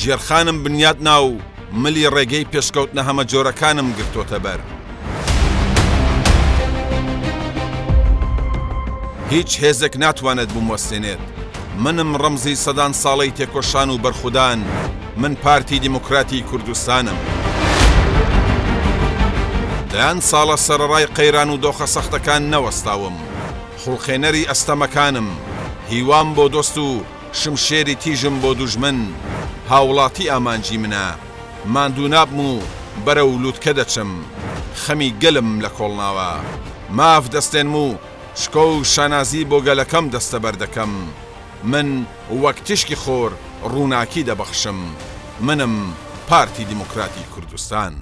ژێرخانم بنیات ناو ملی ڕێگەی پێشکەوتنە هەمە جۆرەکانم گرتۆتە بەر. هیچ هێزێک ناتوانێت بموەستێنێت. منم ڕەمزی سەدان ساڵەی تێکۆشان و بەرخودان. من پارتی دیموکراتی کوردستانم. دەیان ساڵە سەرەڕای قەیران و دۆخە سەختەکان نەوەستاوم. خوڵخێنەری ئەستەمەکانم. هیوام بۆ دۆست و شمشێری تیژم بۆ دوژمن. هاوڵاتی ئامانجی منە. ماندوو نابم و بەرەو لووتکە دەچم. خەمی گەلم لە کۆڵناوە. ماف دەستێنم و شکۆ و شانازی بۆ گەلەکەم دەستە بەردەکەم. من وەک تیشکی خۆر ڕووناکی دەبەخشم. منم پارتی دیموکراتی کوردستان.